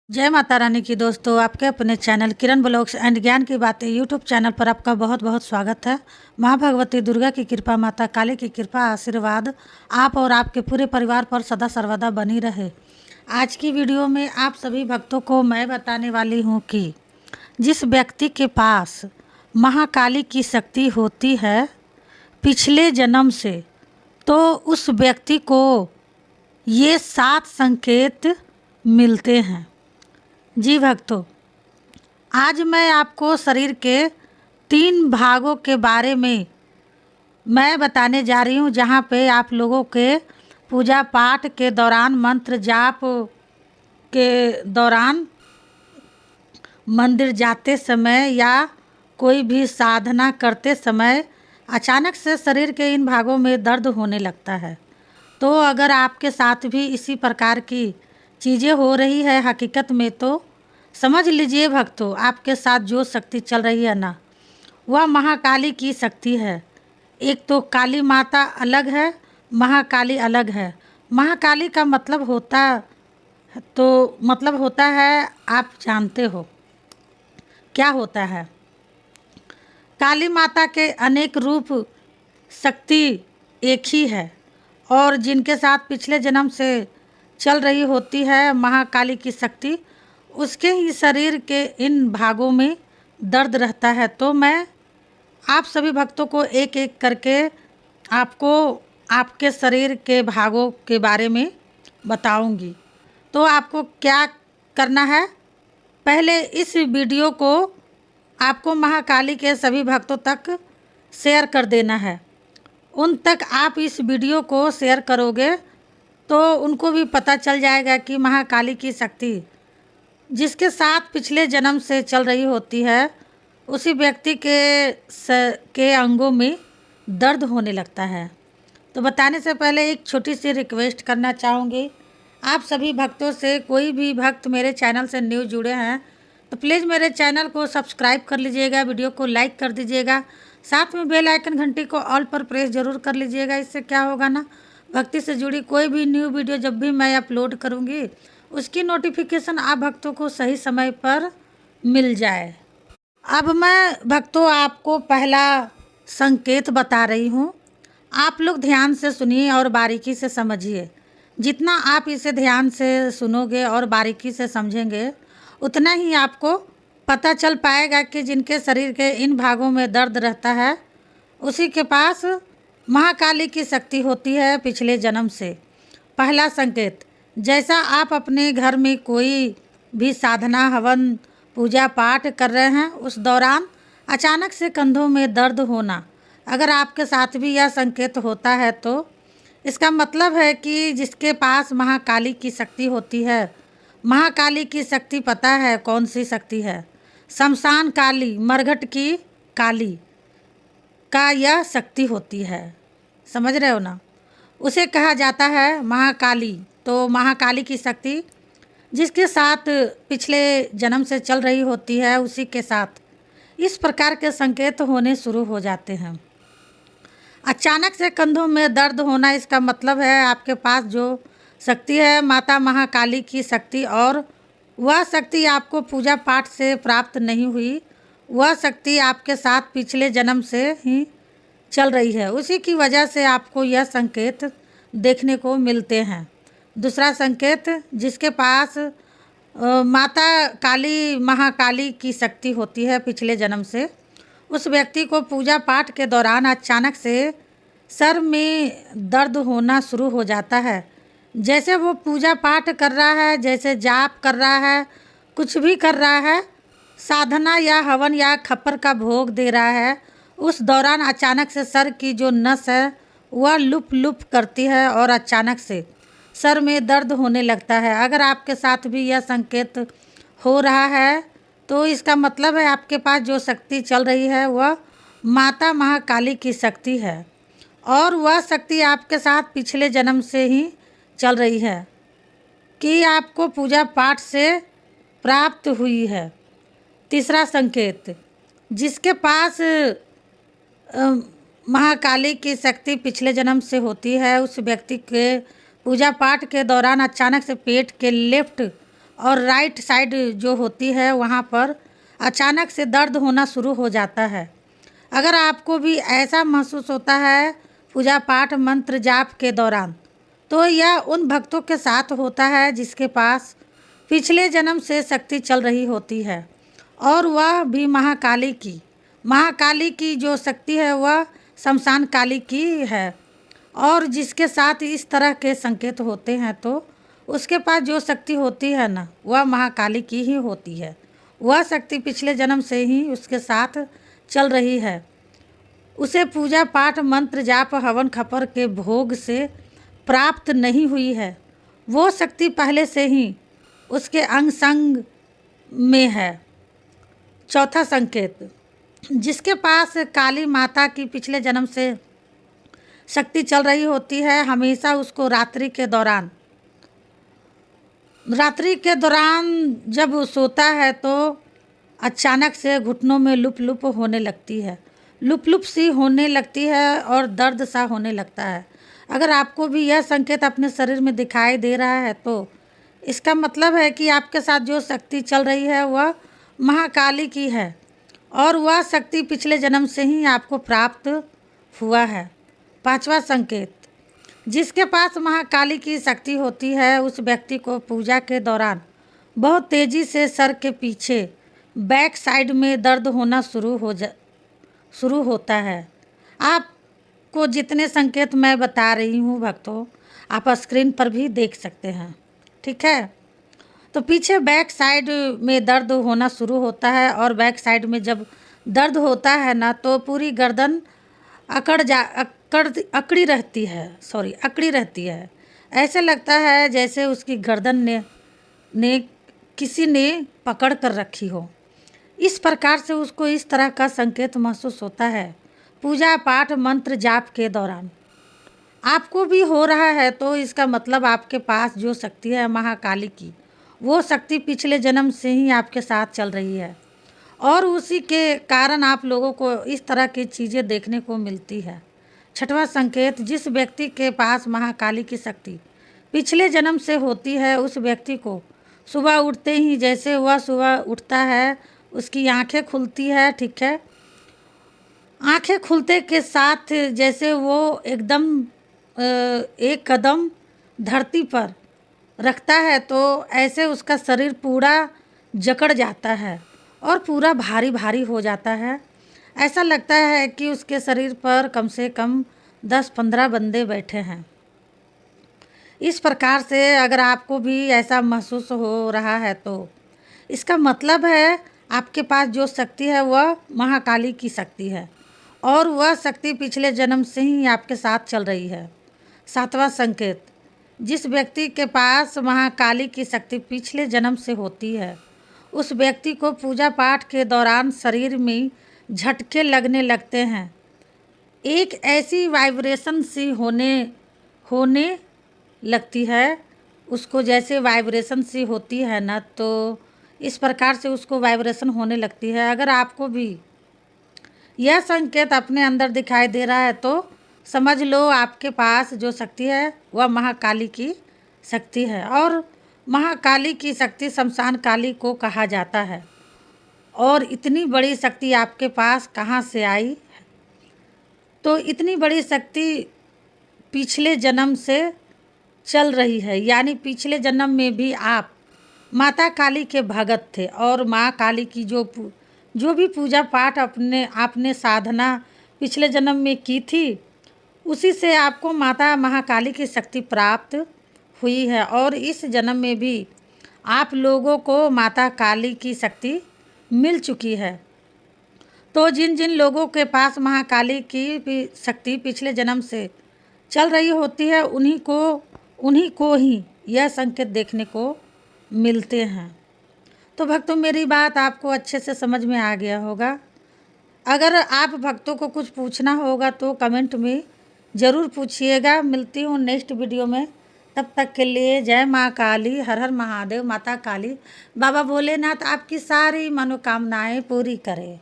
जय माता रानी की दोस्तों, आपके अपने चैनल किरण ब्लॉग्स एंड ज्ञान की बातें यूट्यूब चैनल पर आपका बहुत बहुत स्वागत है। माँ भगवती दुर्गा की कृपा, माता काली की कृपा, आशीर्वाद आप और आपके पूरे परिवार पर सदा सर्वदा बनी रहे। आज की वीडियो में आप सभी भक्तों को मैं बताने वाली हूँ कि जिस व्यक्ति के पास महाकाली की शक्ति होती है पिछले जन्म से, तो उस व्यक्ति को ये 7 संकेत मिलते हैं। जी भक्तों, आज मैं आपको शरीर के 3 भागों के बारे में मैं बताने जा रही हूँ, जहाँ पे आप लोगों के पूजा पाठ के दौरान, मंत्र जाप के दौरान, मंदिर जाते समय या कोई भी साधना करते समय अचानक से शरीर के इन भागों में दर्द होने लगता है। तो अगर आपके साथ भी इसी प्रकार की चीज़ें हो रही है हकीकत में, तो समझ लीजिए भक्तों, आपके साथ जो शक्ति चल रही है ना, वह महाकाली की शक्ति है। एक तो काली माता अलग है, महाकाली अलग है। महाकाली का मतलब होता है, आप जानते हो क्या होता है। काली माता के अनेक रूप, शक्ति एक ही है, और जिनके साथ पिछले जन्म से चल रही होती है महाकाली की शक्ति, उसके ही शरीर के इन भागों में दर्द रहता है। तो मैं आप सभी भक्तों को एक एक करके आपको आपके शरीर के भागों के बारे में बताऊंगी। तो आपको क्या करना है, पहले इस वीडियो को आपको महाकाली के सभी भक्तों तक शेयर कर देना है। उन तक आप इस वीडियो को शेयर करोगे तो उनको भी पता चल जाएगा कि महाकाली की शक्ति जिसके साथ पिछले जन्म से चल रही होती है, उसी व्यक्ति के अंगों में दर्द होने लगता है। तो बताने से पहले एक छोटी सी रिक्वेस्ट करना चाहूँगी आप सभी भक्तों से। कोई भी भक्त मेरे चैनल से न्यू जुड़े हैं तो प्लीज़ मेरे चैनल को सब्सक्राइब कर लीजिएगा, वीडियो को लाइक कर दीजिएगा, साथ में बेल आइकन घंटी को ऑल पर प्रेस ज़रूर कर लीजिएगा। इससे क्या होगा ना, भक्ति से जुड़ी कोई भी न्यू वीडियो जब भी मैं अपलोड करूँगी उसकी नोटिफिकेशन आप भक्तों को सही समय पर मिल जाए। अब मैं भक्तों आपको पहला संकेत बता रही हूँ, आप लोग ध्यान से सुनिए और बारीकी से समझिए। जितना आप इसे ध्यान से सुनोगे और बारीकी से समझेंगे, उतना ही आपको पता चल पाएगा कि जिनके शरीर के इन भागों में दर्द रहता है, उसी के पास महाकाली की शक्ति होती है पिछले जन्म से। पहला संकेत, जैसा आप अपने घर में कोई भी साधना, हवन, पूजा पाठ कर रहे हैं, उस दौरान अचानक से कंधों में दर्द होना, अगर आपके साथ भी यह संकेत होता है तो इसका मतलब है कि जिसके पास महाकाली की शक्ति होती है। महाकाली की शक्ति पता है कौन सी शक्ति है? शमशान काली, मरघट की काली का यह शक्ति होती है। समझ रहे हो ना, उसे कहा जाता है महाकाली। तो महाकाली की शक्ति जिसके साथ पिछले जन्म से चल रही होती है, उसी के साथ इस प्रकार के संकेत होने शुरू हो जाते हैं। अचानक से कंधों में दर्द होना, इसका मतलब है आपके पास जो शक्ति है माता महाकाली की शक्ति, और वह शक्ति आपको पूजा पाठ से प्राप्त नहीं हुई, वह शक्ति आपके साथ पिछले जन्म से ही चल रही है। उसी की वजह से आपको यह संकेत देखने को मिलते हैं। दूसरा संकेत, जिसके पास माता काली महाकाली की शक्ति होती है पिछले जन्म से, उस व्यक्ति को पूजा पाठ के दौरान अचानक से सर में दर्द होना शुरू हो जाता है। जैसे वो पूजा पाठ कर रहा है, जैसे जाप कर रहा है, कुछ भी कर रहा है, साधना या हवन या खप्पर का भोग दे रहा है, उस दौरान अचानक से सर की जो नस है वह लुप लुप करती है और अचानक से सर में दर्द होने लगता है। अगर आपके साथ भी यह संकेत हो रहा है तो इसका मतलब है आपके पास जो शक्ति चल रही है वह माता महाकाली की शक्ति है, और वह शक्ति आपके साथ पिछले जन्म से ही चल रही है कि आपको पूजा पाठ से प्राप्त हुई है। तीसरा संकेत, जिसके पास महाकाली की शक्ति पिछले जन्म से होती है, उस व्यक्ति के पूजा पाठ के दौरान अचानक से पेट के लेफ्ट और राइट साइड जो होती है वहाँ पर अचानक से दर्द होना शुरू हो जाता है। अगर आपको भी ऐसा महसूस होता है पूजा पाठ मंत्र जाप के दौरान, तो यह उन भक्तों के साथ होता है जिसके पास पिछले जन्म से शक्ति चल रही होती है, और वह भी महाकाली की जो शक्ति है वह शमशान काली की है। और जिसके साथ इस तरह के संकेत होते हैं तो उसके पास जो शक्ति होती है ना, वह महाकाली की ही होती है। वह शक्ति पिछले जन्म से ही उसके साथ चल रही है। उसे पूजा पाठ मंत्र जाप हवन खपर के भोग से प्राप्त नहीं हुई है। वो शक्ति पहले से ही उसके अंग संग में है। चौथा संकेत, जिसके पास काली माता की पिछले जन्म से शक्ति चल रही होती है, हमेशा उसको रात्रि के दौरान जब वो सोता है तो अचानक से घुटनों में लुप लुप सी होने लगती है और दर्द सा होने लगता है। अगर आपको भी यह संकेत अपने शरीर में दिखाई दे रहा है तो इसका मतलब है कि आपके साथ जो शक्ति चल रही है वह महाकाली की है, और वह शक्ति पिछले जन्म से ही आपको प्राप्त हुआ है। पांचवा संकेत, जिसके पास महाकाली की शक्ति होती है उस व्यक्ति को पूजा के दौरान बहुत तेज़ी से सर के पीछे बैक साइड में दर्द होना शुरू होता है। आपको जितने संकेत मैं बता रही हूँ भक्तों, आप स्क्रीन पर भी देख सकते हैं, ठीक है। तो पीछे बैक साइड में दर्द होना शुरू होता है, और बैक साइड में जब दर्द होता है ना तो पूरी गर्दन अकड़ी रहती है। ऐसे लगता है जैसे उसकी गर्दन ने किसी ने पकड़ कर रखी हो। इस प्रकार से उसको इस तरह का संकेत महसूस होता है पूजा पाठ मंत्र जाप के दौरान। आपको भी हो रहा है तो इसका मतलब आपके पास जो शक्ति है महाकाली की, वो शक्ति पिछले जन्म से ही आपके साथ चल रही है, और उसी के कारण आप लोगों को इस तरह की चीज़ें देखने को मिलती है। छठवां संकेत, जिस व्यक्ति के पास महाकाली की शक्ति पिछले जन्म से होती है उस व्यक्ति को सुबह उठते ही, जैसे वह सुबह उठता है उसकी आंखें खुलती है, ठीक है। आंखें खुलते के साथ जैसे वो एकदम एक कदम धरती पर रखता है तो ऐसे उसका शरीर पूरा जकड़ जाता है और पूरा भारी भारी हो जाता है। ऐसा लगता है कि उसके शरीर पर कम से कम 10-15 बंदे बैठे हैं। इस प्रकार से अगर आपको भी ऐसा महसूस हो रहा है तो इसका मतलब है आपके पास जो शक्ति है वह महाकाली की शक्ति है, और वह शक्ति पिछले जन्म से ही आपके साथ चल रही है। सातवां संकेत, जिस व्यक्ति के पास महाकाली की शक्ति पिछले जन्म से होती है उस व्यक्ति को पूजा पाठ के दौरान शरीर में झटके लगने लगते हैं। एक ऐसी वाइब्रेशन सी होने लगती है उसको, जैसे वाइब्रेशन सी होती है ना, तो इस प्रकार से उसको वाइब्रेशन होने लगती है। अगर आपको भी यह संकेत अपने अंदर दिखाई दे रहा है तो समझ लो आपके पास जो शक्ति है वह महाकाली की शक्ति है, और महाकाली की शक्ति शमशान काली को कहा जाता है। और इतनी बड़ी शक्ति आपके पास कहाँ से आई? तो इतनी बड़ी शक्ति पिछले जन्म से चल रही है, यानी पिछले जन्म में भी आप माता काली के भगत थे, और माँ काली की जो भी पूजा पाठ आपने साधना पिछले जन्म में की थी उसी से आपको माता महाकाली की शक्ति प्राप्त हुई है, और इस जन्म में भी आप लोगों को माता काली की शक्ति मिल चुकी है। तो जिन जिन लोगों के पास महाकाली की शक्ति पिछले जन्म से चल रही होती है उन्हीं को ही यह संकेत देखने को मिलते हैं। तो भक्तों, मेरी बात आपको अच्छे से समझ में आ गया होगा। अगर आप भक्तों को कुछ पूछना होगा तो कमेंट में ज़रूर पूछिएगा। मिलती हूँ नेक्स्ट वीडियो में, तब तक के लिए जय माँ काली, हर हर महादेव, माता काली, बाबा भोलेनाथ आपकी सारी मनोकामनाएं पूरी करें।